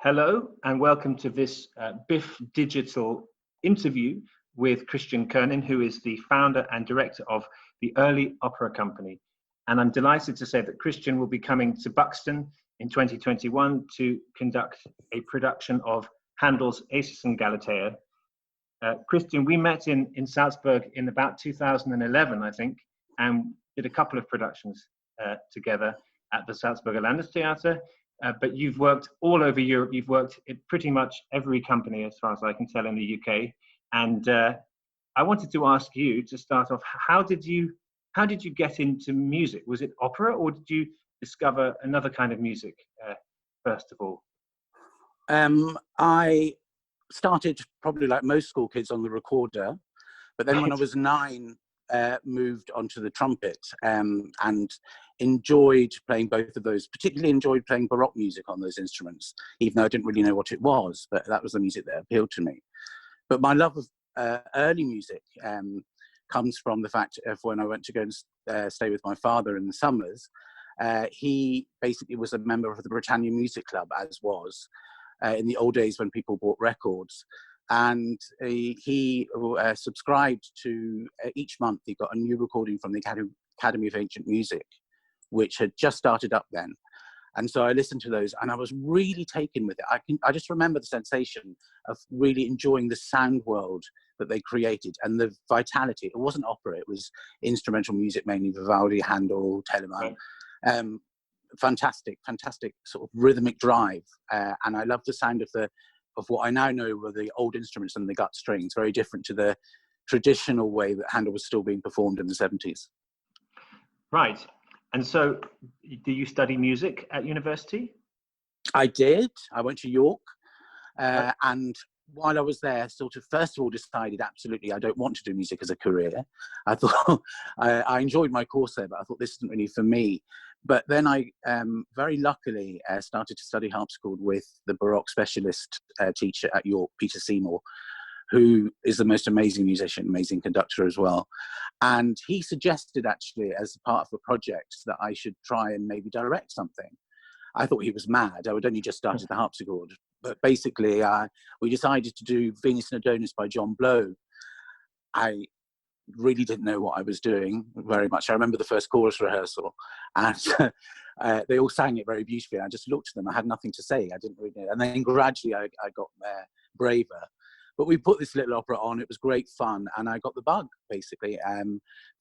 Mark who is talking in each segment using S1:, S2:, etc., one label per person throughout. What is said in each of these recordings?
S1: Hello and welcome to this BIF Digital interview with Christian Curnyn, who is the founder and director of the Early Opera Company. And I'm delighted to say that Christian will be coming to Buxton in 2021 to conduct a production of Handel's Acis and Galatea. Christian, we met in Salzburg in about 2011, I think, and did a couple of productions together at the Salzburger Landestheater. But you've worked all over Europe. You've worked at pretty much every company, as far as I can tell, in the UK. And I wanted to ask you to start off: how did you get into music? Was it opera, or did you discover another kind of music first of all?
S2: I started probably like most school kids on the recorder, but then when I was 9, moved onto the trumpet and enjoyed playing both of those. Particularly enjoyed playing Baroque music on those instruments, even though I didn't really know what it was, but that was the music that appealed to me. But my love of early music comes from the fact of when I went to go and stay with my father in the summers. He basically was a member of the Britannia Music Club, as was in the old days when people bought records. And he subscribed to each month he got a new recording from the Academy of Ancient Music, which had just started up then. And so I listened to those and I was really taken with it. I just remember the sensation of really enjoying the sound world that they created and the vitality. It wasn't opera, it was instrumental music, mainly Vivaldi, Handel, Telemann. Right. Fantastic sort of rhythmic drive. And I love the sound of what I now know were the old instruments and the gut strings, very different to the traditional way that Handel was still being performed in the 70s.
S1: Right. And so, do you study music at university?
S2: I did. I went to York. And while I was there, sort of, first of all, decided absolutely I don't want to do music as a career. I thought, I enjoyed my course there, but I thought this isn't really for me. But then I very luckily started to study harpsichord with the Baroque specialist teacher at York, Peter Seymour, who is the most amazing musician, amazing conductor as well. And he suggested actually as part of a project that I should try and maybe direct something. I thought he was mad. I had only just started the harpsichord. But basically, we decided to do Venus and Adonis by John Blow. I really didn't know what I was doing very much. I remember the first chorus rehearsal, and they all sang it very beautifully. I just looked at them. I had nothing to say. I didn't really know. And then gradually, I got braver. But we put this little opera on. It was great fun, and I got the bug, basically.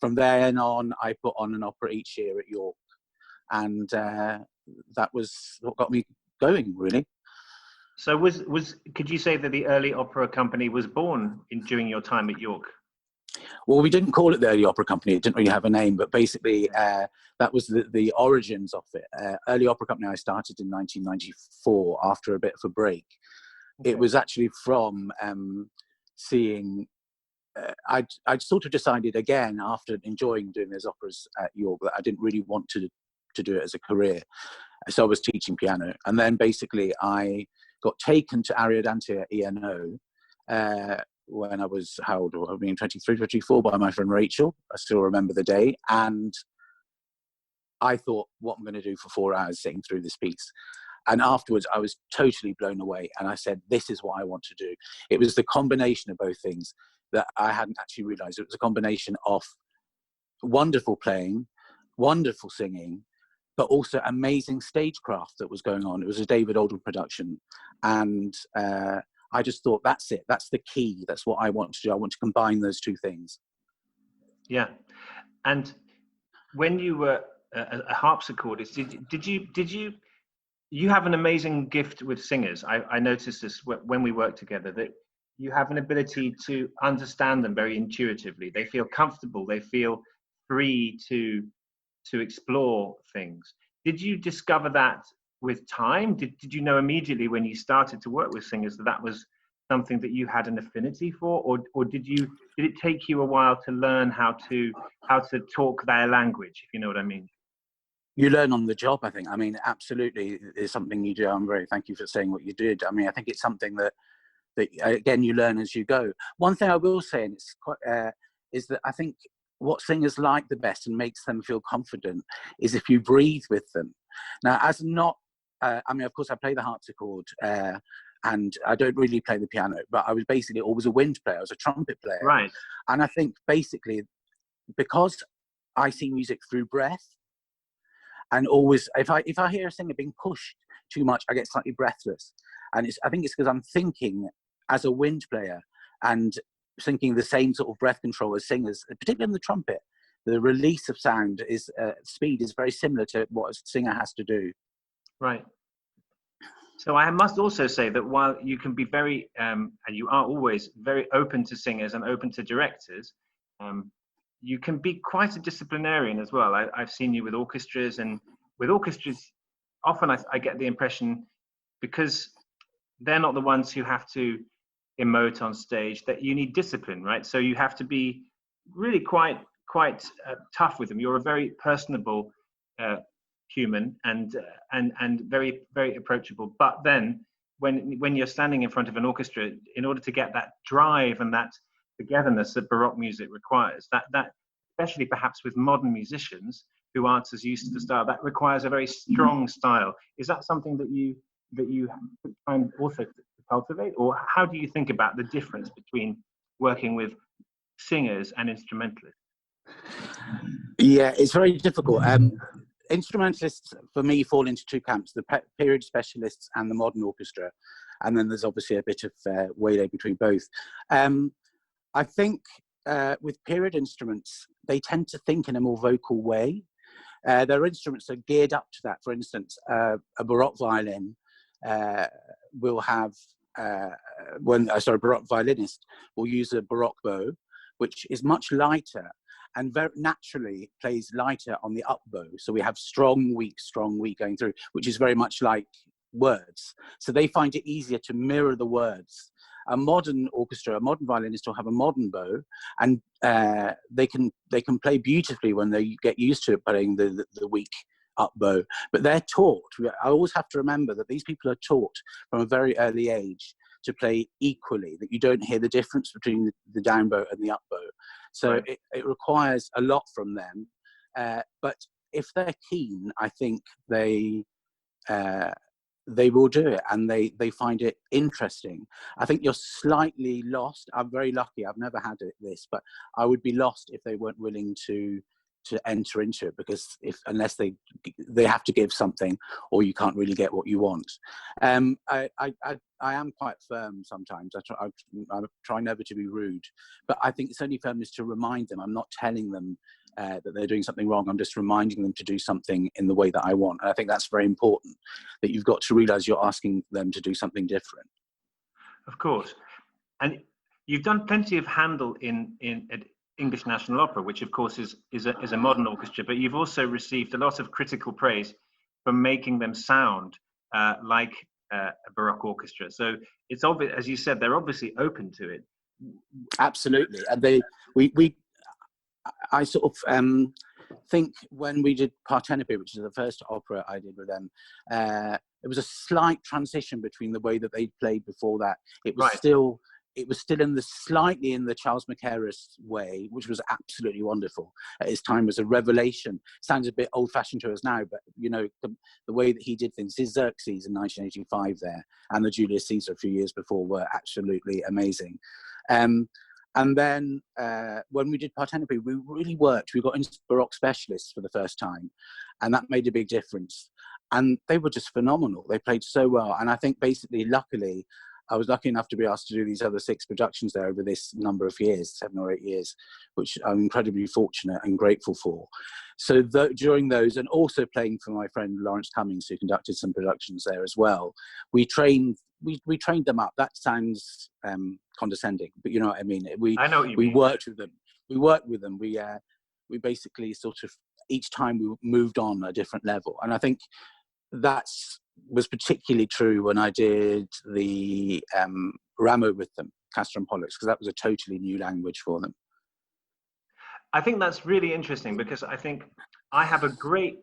S2: From then on, I put on an opera each year at York, and that was what got me going, really.
S1: So could you say that the Early Opera Company was born during your time at York?
S2: Well, we didn't call it the Early Opera Company. It didn't really have a name, but basically that was the origins of it. Early Opera Company I started in 1994 after a bit of a break. Okay. It was actually from seeing, I'd sort of decided again after enjoying doing those operas at York that I didn't really want to do it as a career. So I was teaching piano. And then basically I got taken to Ariodante ENO when I was, how old? I mean, 23, 24 by my friend Rachel. I still remember the day. And I thought, what I'm going to do for 4 hours sitting through this piece. And afterwards, I was totally blown away. And I said, this is what I want to do. It was the combination of both things that I hadn't actually realized. It was a combination of wonderful playing, wonderful singing, but also amazing stagecraft that was going on. It was a David Oldham production. And I just thought, that's it. That's the key. That's what I want to do. I want to combine those two things. Yeah.
S1: And when you were a harpsichordist, you have an amazing gift with singers. I noticed this when we worked together, that you have an ability to understand them very intuitively. They feel comfortable. They feel free to explore things. Did you discover that with time? Did you know immediately when you started to work with singers that was something that you had an affinity for, or did it take you a while to learn how to talk their language, if you know what I mean?
S2: You learn on the job, I think. I mean, absolutely is something you do. I'm very thank you for saying what you did. I mean, I think it's something that again you learn as you go. One thing I will say, and it's quite, is that I think what singers like the best and makes them feel confident is if you breathe with them. Now, as not I mean, of course, I play the harpsichord, and I don't really play the piano, but I was basically always a wind player. I was a trumpet player.
S1: Right.
S2: And I think basically because I see music through breath, and always, if I hear a singer being pushed too much, I get slightly breathless. And I think it's because I'm thinking as a wind player and thinking the same sort of breath control as singers, particularly in the trumpet. The release of sound is speed is very similar to what a singer has to do.
S1: Right. So I must also say that while you can be very, and you are always very open to singers and open to directors, you can be quite a disciplinarian as well. I've seen you with orchestras, and with orchestras, often I get the impression, because they're not the ones who have to emote on stage, that you need discipline, right? So you have to be really quite tough with them. You're a very personable human and very, very approachable. But then when you're standing in front of an orchestra, in order to get that drive and that togetherness that Baroque music requires, that especially perhaps with modern musicians who aren't as used to the style, that requires a very strong style. Is that something that you try and also cultivate, or how do you think about the difference between working with singers and instrumentalists?
S2: Yeah, it's very difficult. Instrumentalists for me fall into two camps: the period specialists and the modern orchestra, and then there's obviously a bit of waylay between both. I think with period instruments, they tend to think in a more vocal way. Their instruments are geared up to that. For instance, a Baroque violin will have a Baroque violinist will use a Baroque bow, which is much lighter and very naturally plays lighter on the up bow. So we have strong, weak going through, which is very much like words. So they find it easier to mirror the words. A modern orchestra, a modern violinist will have a modern bow, and they can play beautifully when they get used to playing the weak up bow. But they're taught. I always have to remember that these people are taught from a very early age to play equally, that you don't hear the difference between the down bow and the up bow. So right. it requires a lot from them. But if they're keen, I think they will do it, and they find it interesting. I think you're slightly lost. I'm very lucky. I've never had this, but I would be lost if they weren't willing to enter into it, because unless they have to give something, or you can't really get what you want. I am quite firm sometimes. I try never to be rude, but I think it's only firmness to remind them. I'm not telling them that they're doing something wrong. I'm just reminding them to do something in the way that I want. And I think that's very important, that you've got to realize you're asking them to do something different.
S1: Of course. And you've done plenty of Handel at English National Opera, which of course is a modern orchestra, but you've also received a lot of critical praise for making them sound like a Baroque orchestra. So it's obvious, as you said, they're obviously open to it.
S2: Absolutely. And I sort of think when we did Parthenope, which is the first opera I did with them, it was a slight transition between the way that they played before that. It was right. It was still slightly in the Charles Mackerras way, which was absolutely wonderful. At his time was a revelation. Sounds a bit old-fashioned to us now, but you know the way that he did things. His Xerxes in 1985 there, and the Julius Caesar a few years before were absolutely amazing. And then when we did Parthenope, we really worked. We got into Baroque specialists for the first time, and that made a big difference. And they were just phenomenal. They played so well. And I think basically, luckily, I was lucky enough to be asked to do these other 6 productions there over this number of years, 7 or 8 years, which I'm incredibly fortunate and grateful for. So during those, and also playing for my friend Lawrence Cummings, who conducted some productions there as well, we trained them up. That sounds condescending, but you know what I mean.
S1: I know what you mean.
S2: We worked with them. We basically sort of, each time we moved on a different level. And I think that was particularly true when I did the Rameau with them, Castor and Pollux, because that was a totally new language for them.
S1: I think that's really interesting, because I think I have a great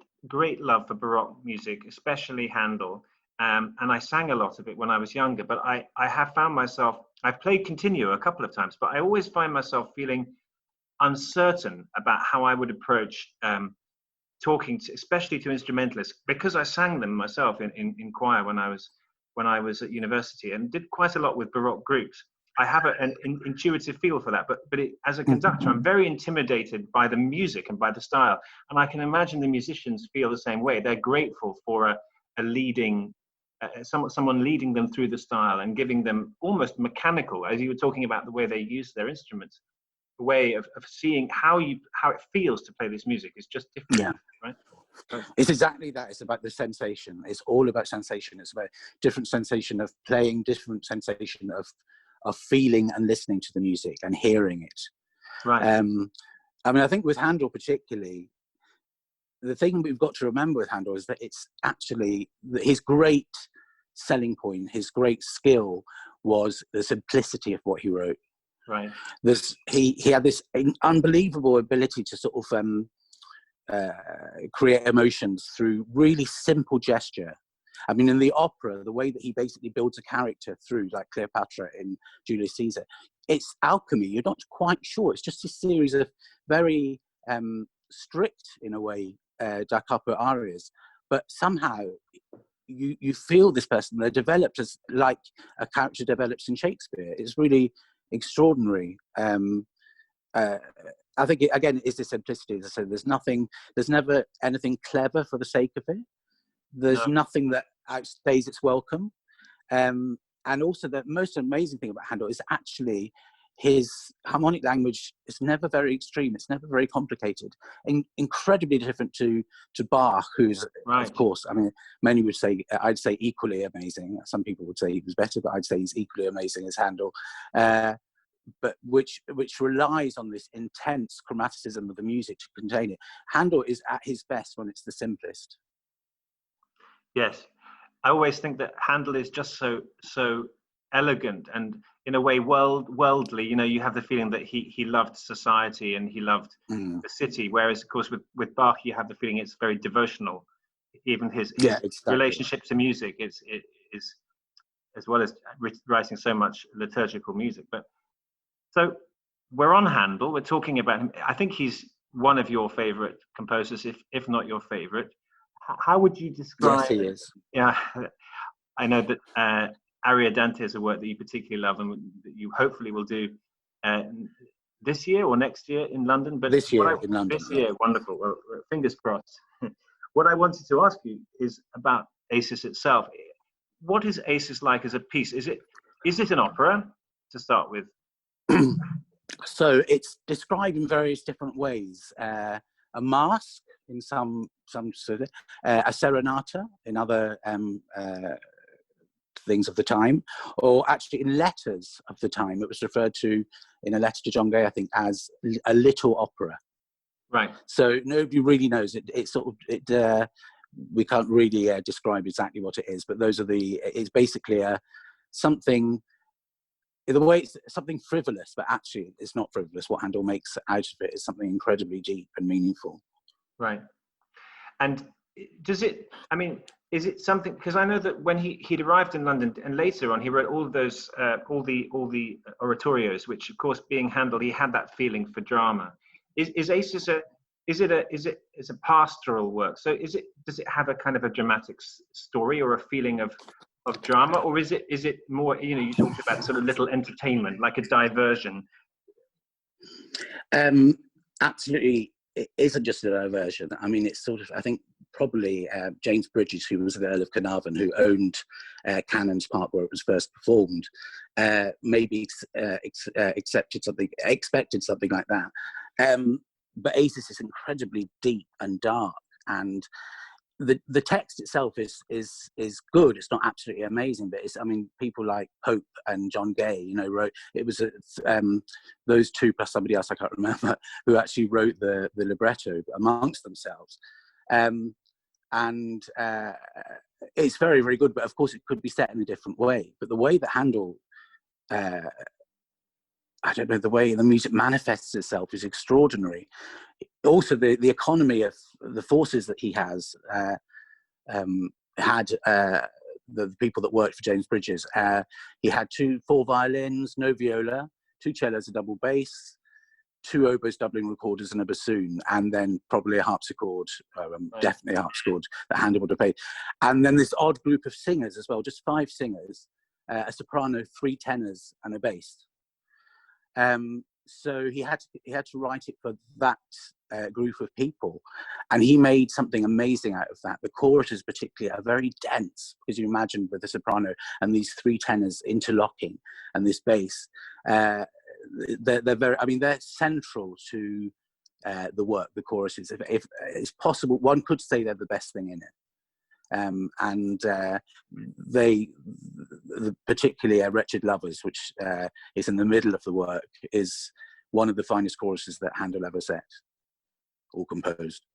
S1: love for Baroque music, especially Handel. And I sang a lot of it when I was younger, but I have found myself, I've played Continuo a couple of times, but I always find myself feeling uncertain about how I would approach talking to, especially to instrumentalists, because I sang them myself in choir when I was at university, and did quite a lot with Baroque groups. I have an intuitive feel for that, but as a conductor, I'm very intimidated by the music and by the style, and I can imagine the musicians feel the same way. They're grateful for a leading, someone leading them through the style and giving them almost mechanical, as you were talking about the way they use their instruments, the way of seeing how it feels to play this music is just different.
S2: Yeah.
S1: Right?
S2: It's exactly that. It's about the sensation. It's all about sensation. It's about different sensation of playing, different sensation of feeling and listening to the music and hearing it.
S1: Right.
S2: I mean, I think with Handel particularly, the thing we've got to remember with Handel is that it's actually his great selling point, his great skill was the simplicity of what he wrote.
S1: Right.
S2: He had this unbelievable ability to sort of create emotions through really simple gesture. I mean, in the opera, the way that he basically builds a character through, like Cleopatra in Julius Caesar, it's alchemy. You're not quite sure. It's just a series of very strict, in a way, da capo arias. But somehow you feel this person. They're developed as like a character develops in Shakespeare. It's really extraordinary. I think, again, it's the simplicity. As I said, there's never anything clever for the sake of it. There's nothing that outstays its welcome. And also the most amazing thing about Handel is actually his harmonic language is never very extreme. It's never very complicated. Incredibly different to Bach, who's, right, of course, I mean, many would say, I'd say equally amazing. Some people would say he was better, but I'd say he's equally amazing as Handel. But which relies on this intense chromaticism of the music to contain it. Handel is at his best when it's the simplest.
S1: Yes, I always think that Handel is just so elegant and in a way worldly. You know, you have the feeling that he loved society and he loved the city, whereas of course with Bach you have the feeling it's very devotional. Even his relationship to music is as well as writing so much liturgical music. But so we're on Handel. We're talking about him. I think he's one of your favorite composers, if not your favorite. How would you describe?
S2: Yes, he is.
S1: Yeah, I know that Ariadante is a work that you particularly love and that you hopefully will do this year or next year in London. But
S2: this year in London.
S1: This year, wonderful. Well, fingers crossed. What I wanted to ask you is about Acis itself. What is Acis like as a piece? Is it an opera to start with?
S2: So it's described in various different ways. A masque in some sort of, a serenata in other things of the time, or actually in letters of the time. It was referred to in a letter to John Gay, I think, as a little opera.
S1: Right.
S2: So nobody really knows it. It's sort of we can't really describe exactly what it is, but it's basically something. In the way it's something frivolous, but actually it's not frivolous. What Handel makes out of it is something incredibly deep and meaningful.
S1: Right. And does it, I mean, is it something, because I know that when he'd arrived in London and later on he wrote all of those, all the oratorios, which of course being Handel, he had that feeling for drama. Is Acis it's a pastoral work? So does it have a kind of a dramatic story or a feeling of drama, or is it more, you know, you talked about sort of little entertainment, like a diversion?
S2: Absolutely, it isn't just a diversion. I mean, it's sort of, I think probably James Bridges, who was the Earl of Carnarvon, who owned Cannon's Park where it was first performed, maybe expected something like that. But Acis is incredibly deep and dark, and the text itself is good. It's not absolutely amazing, but it's, I mean, people like Pope and John Gay, you know, wrote, it was those two plus somebody else I can't remember, who actually wrote the libretto amongst themselves. And it's very, very good, but of course it could be set in a different way. But the way that Handel, I don't know, the way the music manifests itself is extraordinary. Also, the economy of the forces that he has had, the people that worked for James Bridges, he had 4 violins, no viola, 2 cellos, a double bass, 2 oboes, doubling recorders, and a bassoon, and then probably a harpsichord, definitely a harpsichord that Handel would have played. And then this odd group of singers as well, just 5 singers, a soprano, 3 tenors, and a bass. So he had to write it for that group of people, and he made something amazing out of that. The choruses particularly are very dense, because you imagine with the soprano and these 3 tenors interlocking and this bass, they're very, I mean, they're central to the work, the choruses. If it's possible, one could say they're the best thing in it. They, particularly Wretched Lovers, which is in the middle of the work, is one of the finest choruses that Handel ever set or composed.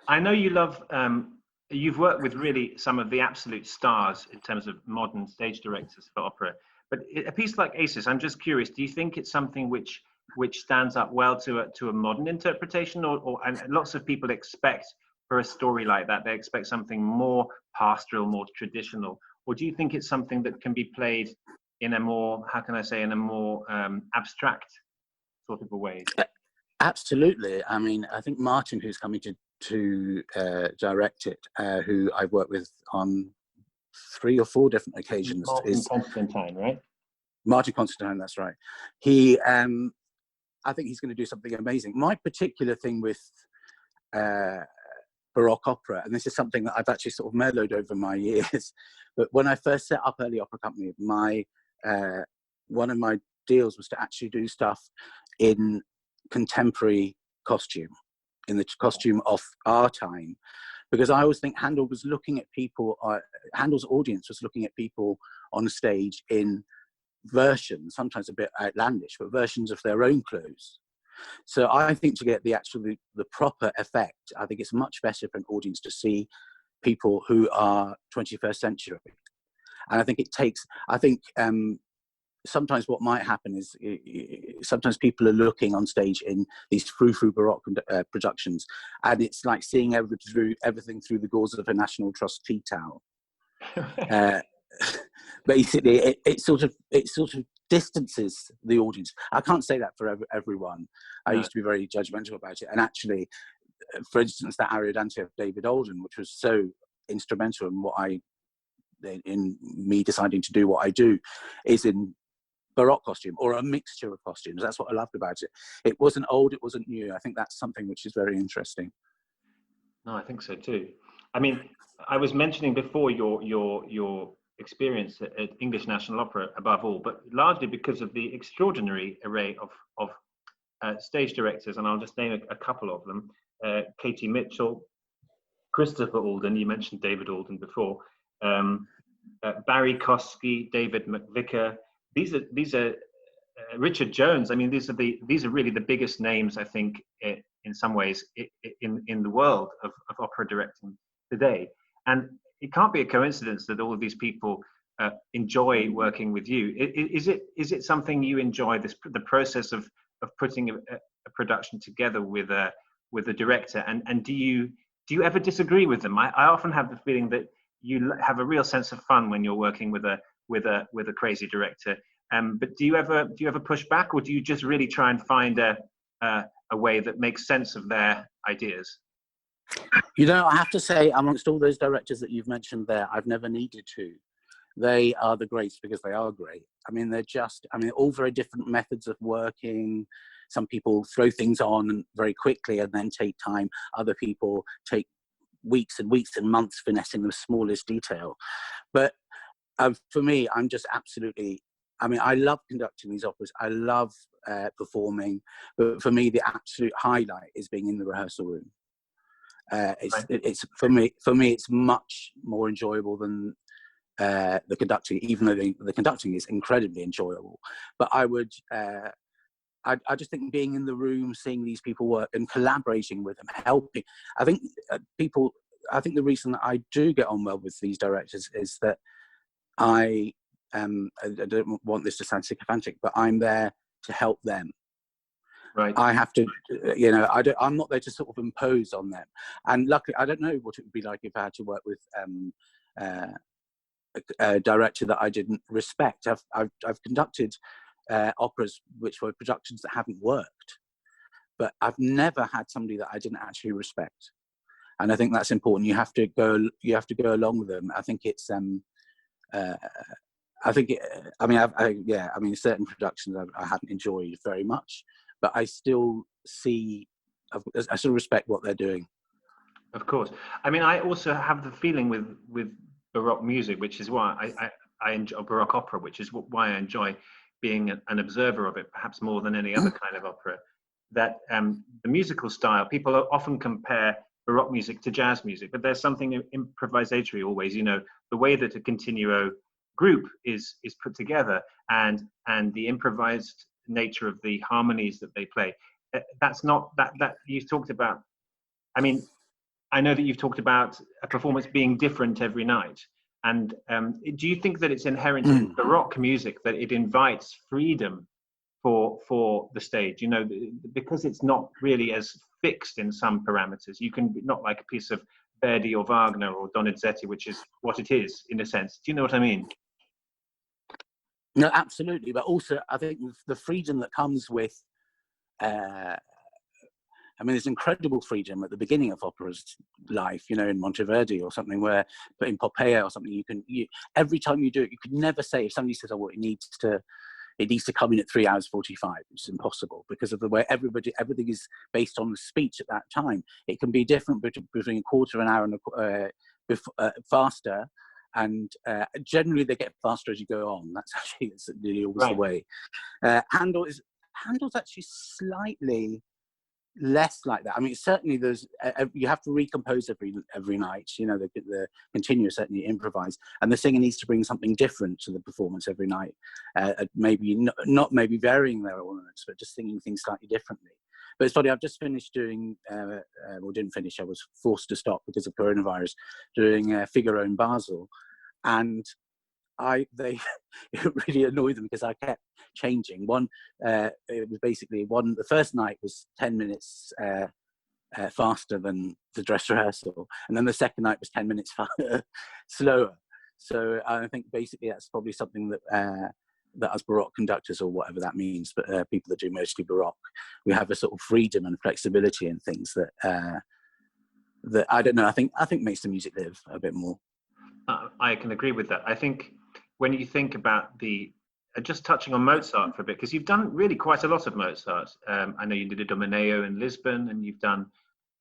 S1: I know you love, you've worked with really some of the absolute stars in terms of modern stage directors for opera, but a piece like Acis, I'm just curious, do you think it's something which stands up well to a modern interpretation, or and lots of people expect for a story like that? They expect something more pastoral, more traditional, or do you think it's something that can be played in a more, how can I say, in a more abstract sort of a way?
S2: Absolutely. I mean, I think Martin, who's coming to direct it, who I've worked with on 3 or 4 different occasions,
S1: Martin
S2: is
S1: Constantine, right?
S2: Martin Constantine. That's right. He, I think he's going to do something amazing. My particular thing with Baroque opera, and this is something that I've actually sort of mellowed over my years, but when I first set up Early Opera Company, one of my deals was to actually do stuff in contemporary costume, in the costume of our time, because I always think Handel was looking at people, Handel's audience was looking at people on stage in versions, sometimes a bit outlandish, but versions of their own clothes. So I think to get the proper effect, I think it's much better for an audience to see people who are 21st century. And I think it takes, sometimes what might happen is sometimes people are looking on stage in these frou-frou Baroque productions, and it's like seeing everything through the gauze of a National Trust tea towel. Basically, it sort of distances the audience. I can't say that for everyone. I used to be very judgmental about it, and actually, for instance, that Ariodante of David Alden, which was so instrumental in me deciding to do what I do, is in Baroque costume, or a mixture of costumes. That's what I loved about it. It wasn't old, it wasn't new. I think that's something which is very interesting.
S1: No, I think so too. I mean, I was mentioning before your experience at English National Opera above all, but largely because of the extraordinary array of stage directors, and I'll just name a couple of them: Katie Mitchell, Christopher Alden. You mentioned David Alden before. Barry Kosky, David McVicker. These are Richard Jones. I mean, these are really the biggest names, I think, in some ways in the world of opera directing today. And it can't be a coincidence that all of these people enjoy working with you. Is it something you enjoy, the process of putting a production together with a director? And do you ever disagree with them? I often have the feeling that you have a real sense of fun when you're working with a crazy director. But do you ever push back, or do you just really try and find a way that makes sense of their ideas?
S2: You know, I have to say, amongst all those directors that you've mentioned there, I've never needed to. They are the greats because they are great. I mean, all very different methods of working. Some people throw things on very quickly and then take time. Other people take weeks and weeks and months finessing the smallest detail. But for me, I'm just absolutely, I mean, I love conducting these operas. I love performing. But for me, the absolute highlight is being in the rehearsal room. It's for me, it's much more enjoyable than the conducting, even though the conducting is incredibly enjoyable. But I just think being in the room, seeing these people work and collaborating with them, helping. I think the reason that I do get on well with these directors is that I don't want this to sound sycophantic, but I'm there to help them.
S1: Right.
S2: I have to, you know, I'm not there to sort of impose on them. And luckily, I don't know what it would be like if I had to work with a director that I didn't respect. I've conducted operas which were productions that haven't worked, but I've never had somebody that I didn't actually respect. And I think that's important. You have to go along with them. I think it's certain productions I haven't enjoyed very much, but I still respect what they're doing.
S1: Of course. I mean, I also have the feeling with Baroque music, which is why I enjoy Baroque opera, which is why I enjoy being an observer of it, perhaps more than any other kind of opera, that the musical style, people often compare Baroque music to jazz music, but there's something improvisatory always. You know, the way that a continuo group is put together and the improvised nature of the harmonies that they play. That's not that you've talked about. I mean, I know that you've talked about a performance being different every night. And do you think that it's inherent in Baroque music that it invites freedom for the stage, you know, because it's not really as fixed in some parameters. You can, not like a piece of Verdi or Wagner or Donizetti, which is what it is in a sense. Do you know what I mean?
S2: No, absolutely. But also, I think the freedom that comes with, I mean, there's incredible freedom at the beginning of opera's life, you know, in Monteverdi or something, where, but in Popea or something, every time you do it, you could never say, if somebody says, oh, well, it needs to come in at 3 hours 45. It's impossible because of the way everything is based on the speech at that time. It can be different between a quarter of an hour and faster. And generally they get faster as you go on. That's nearly always the way. Handel's actually slightly less like that. I mean, certainly there's you have to recompose every night. You know, the continuous, certainly improvise, and the singer needs to bring something different to the performance every night. Maybe not maybe varying their ornaments, but just singing things slightly differently. But it's funny, I've just finished doing, well, didn't finish, I was forced to stop because of coronavirus, doing Figaro in Basel. And it really annoyed them because I kept changing. It was basically the first night was 10 minutes faster than the dress rehearsal. And then the second night was 10 minutes slower. So I think basically that's probably something that as Baroque conductors, or whatever that means, but people that do mostly Baroque, we have a sort of freedom and flexibility in things that I don't know. I think makes the music live a bit more.
S1: I can agree with that. I think when you think about just touching on Mozart for a bit, because you've done really quite a lot of Mozart. I know you did a Domeneo in Lisbon, and you've done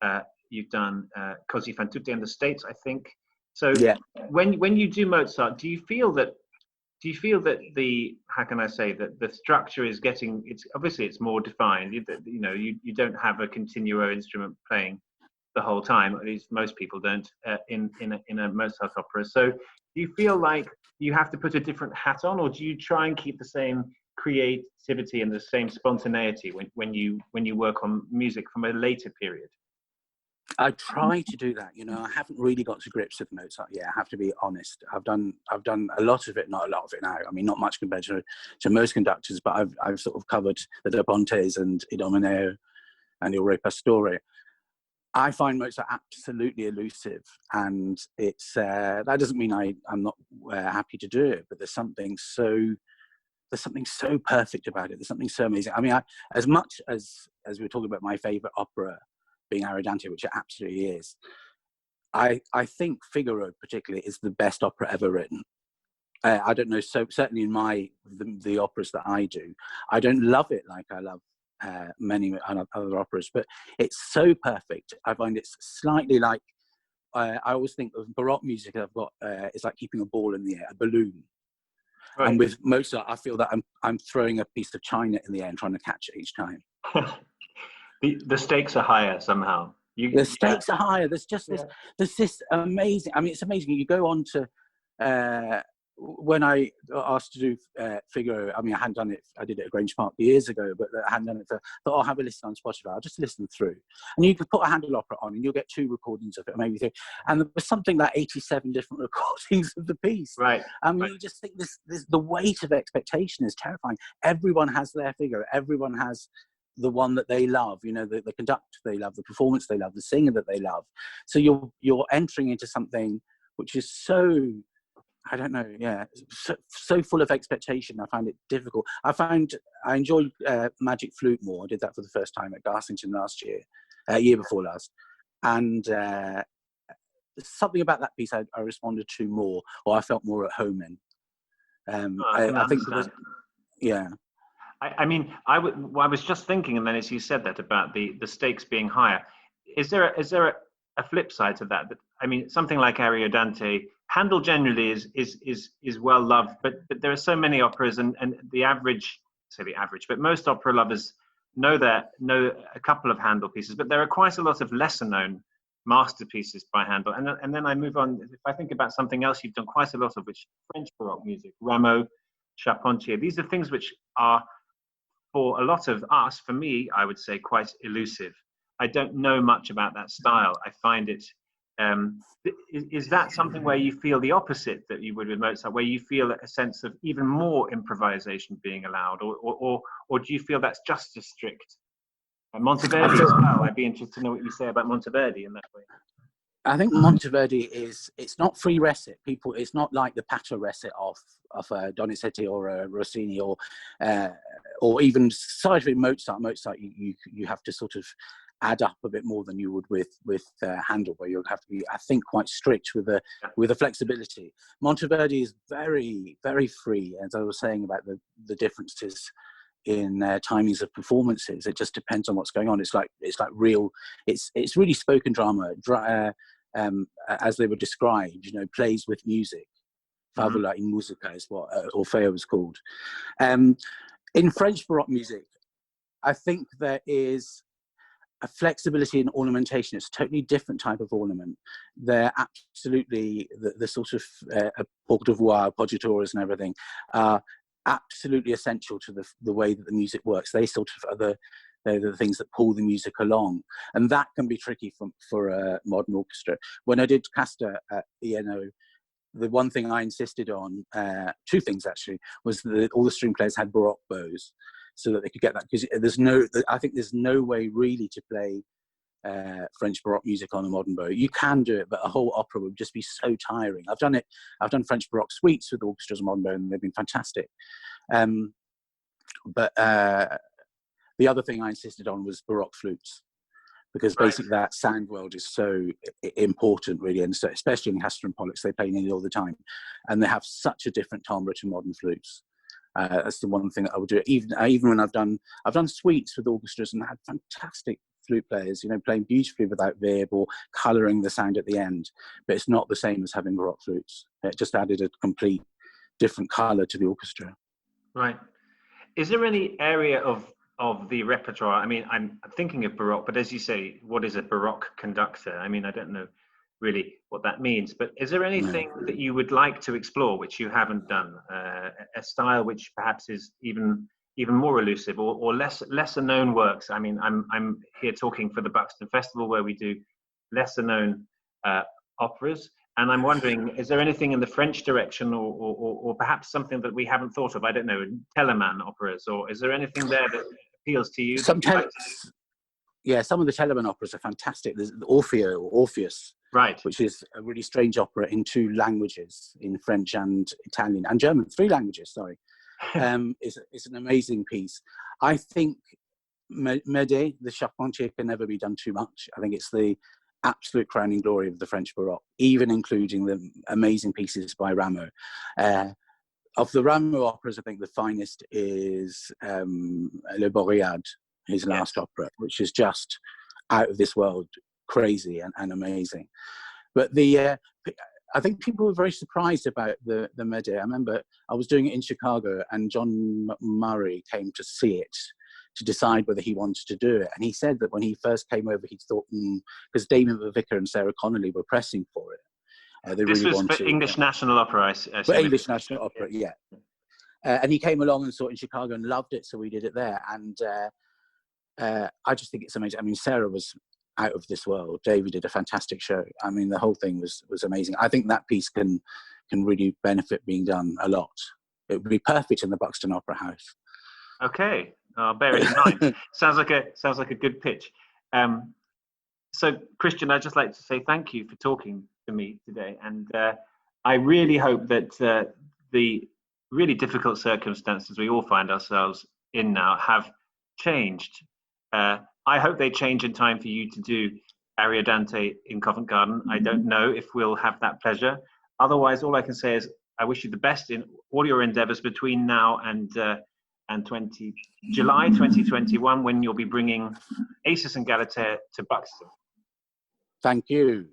S1: Così fan tutte in the States, I think. So yeah. When you do Mozart, do you feel that how can I say, that the structure is getting, it's more defined. You don't have a continuo instrument playing the whole time, at least most people don't, in a Mozart opera. So do you feel like you have to put a different hat on, or do you try and keep the same creativity and the same spontaneity when you work on music from a later period?
S2: I try to do that. I haven't really got to grips with Mozart yet. I have to be honest. I've done a lot of it, not a lot of it now. I mean, not much compared to most conductors, but I've sort of covered the Da Pontes and Idomeneo and Il Re Pastore. I find Mozart absolutely elusive, and it's that doesn't mean I'm not happy to do it, but there's something so perfect about it. There's something so amazing. I mean, as much as we were talking about my favorite opera being Aridante, which it absolutely is, I think Figaro particularly is the best opera ever written. I don't know, so certainly in the operas that I do, I don't love it like I love many other operas, but it's so perfect. I find it's slightly like, I always think of Baroque music I've got, it's like keeping a ball in the air, a balloon. Right. And with Mozart, I feel that I'm throwing a piece of china in the air and trying to catch it each time.
S1: The stakes are higher somehow.
S2: The stakes are higher. There's just this amazing, I mean, it's amazing. You go on to, when I asked to do Figaro, I mean, I hadn't done it. I did it at Grange Park years ago, but I hadn't done it thought, I'll have a listen on Spotify. I'll just listen through. And you could put a Handel opera on and you'll get 2 recordings of it, maybe 3. And there was something like 87 different recordings of the piece.
S1: Right.
S2: I mean, you just think the weight of expectation is terrifying. Everyone has their Figaro. Everyone has the one that they love, the conductor they love, the performance they love, the singer that they love. So you're entering into something which is so, I don't know, so full of expectation. I find it difficult. I enjoyed Magic Flute more. I did that for the first time at Garsington last year, year before last. And something about that piece I responded to more, or I felt more at home in. I think because, yeah.
S1: I mean, I was just thinking, and then as you said that about the stakes being higher, is there a flip side to that? I mean, something like Ariodante, Handel generally is well loved, but there are so many operas, and but most opera lovers know a couple of Handel pieces, but there are quite a lot of lesser known masterpieces by Handel. And then I move on. If I think about something else you've done quite a lot of, which French Baroque music, Rameau, Charpentier. These are things which are, for a lot of us, for me, I would say, quite elusive. I don't know much about that style. I find it Is that something where you feel the opposite that you would with Mozart, where you feel a sense of even more improvisation being allowed, or do you feel that's just as strict? Monteverdi as well. I'd be interested to know what you say about Monteverdi in that way.
S2: I think Monteverdi it's not free recit. It's not like the patter recit of Donizetti or Rossini or even slightly Mozart. You have to sort of add up a bit more than you would with Handel, where you'll have to be, I think, quite strict with the flexibility. Monteverdi is very, very free, as I was saying about the differences in timings of performances. It just depends on what's going on. It's really spoken drama, as they were described. Plays with music. Favula in musica is what Orfeo was called. In French Baroque music, I think there is a flexibility in ornamentation. It's a totally different type of ornament. They're absolutely the sort of porte-voix, poggiatores and everything are absolutely essential to the way that the music works. They sort of are they're the things that pull the music along, and that can be tricky for a modern orchestra. When I did Casta at ENO, the one thing I insisted on, two things actually, was that all the string players had Baroque bows, so that they could get that, because I think there's no way really to play French Baroque music on a modern bow. You can do it, but a whole opera would just be so tiring. I've done French Baroque suites with orchestras on modern bow, and they've been fantastic. But the other thing I insisted on was Baroque flutes, because basically that sound world is so important, really, and so, especially in Castor and Pollux, they play nearly all the time, and they have such a different timbre to modern flutes. That's the one thing that I would do. Even when I've done suites with orchestras and had fantastic flute players, playing beautifully without verb or colouring the sound at the end, but it's not the same as having Baroque flutes. It just added a complete different colour to the orchestra.
S1: Right. Is there any area of the repertoire? I mean, I'm thinking of Baroque, but as you say, what is a Baroque conductor? I mean, I don't know really what that means, but is there anything that you would like to explore which you haven't done? A style which perhaps is even more elusive or lesser known works? I mean, I'm here talking for the Buxton Festival, where we do lesser known operas, and I'm wondering, is there anything in the French direction or perhaps something that we haven't thought of? I don't know, Telemann operas, or is there anything there that appeals to you?
S2: Yeah, some of the Telemann operas are fantastic. There's Orfeo or Orpheus,
S1: right,
S2: which is a really strange opera in two languages, in French and Italian and German, three languages, sorry. It's an amazing piece. I think Médée, the Charpentier, can never be done too much. I think it's the absolute crowning glory of the French Baroque, even including the amazing pieces by Rameau. Of the Rameau operas, I think the finest is Le Boreade, his last opera, which is just out of this world, crazy and amazing. But I think people were very surprised about the Médée. I remember I was doing it in Chicago, and John Murray came to see it to decide whether he wanted to do it. And he said that when he first came over, he thought, because Damien Vicker and Sarah Connolly were pressing for it.
S1: This was for English National Opera,
S2: for English National Opera, yeah. And he came along and saw it in Chicago and loved it, so we did it there. And I just think it's amazing. I mean, Sarah was out of this world. David did a fantastic show. I mean, the whole thing was amazing. I think that piece can really benefit being done a lot. It would be perfect in the Buxton Opera House.
S1: Okay, I'll bear it in mind. Sounds like a good pitch. So, Christian, I'd just like to say thank you for talking to me today, and I really hope that the really difficult circumstances we all find ourselves in now have changed. I hope they change in time for you to do Ariodante in Covent Garden. I don't know if we'll have that pleasure. Otherwise, all I can say is I wish you the best in all your endeavours between now and July 2021, when you'll be bringing Acis and Galatea to Buxton.
S2: Thank you.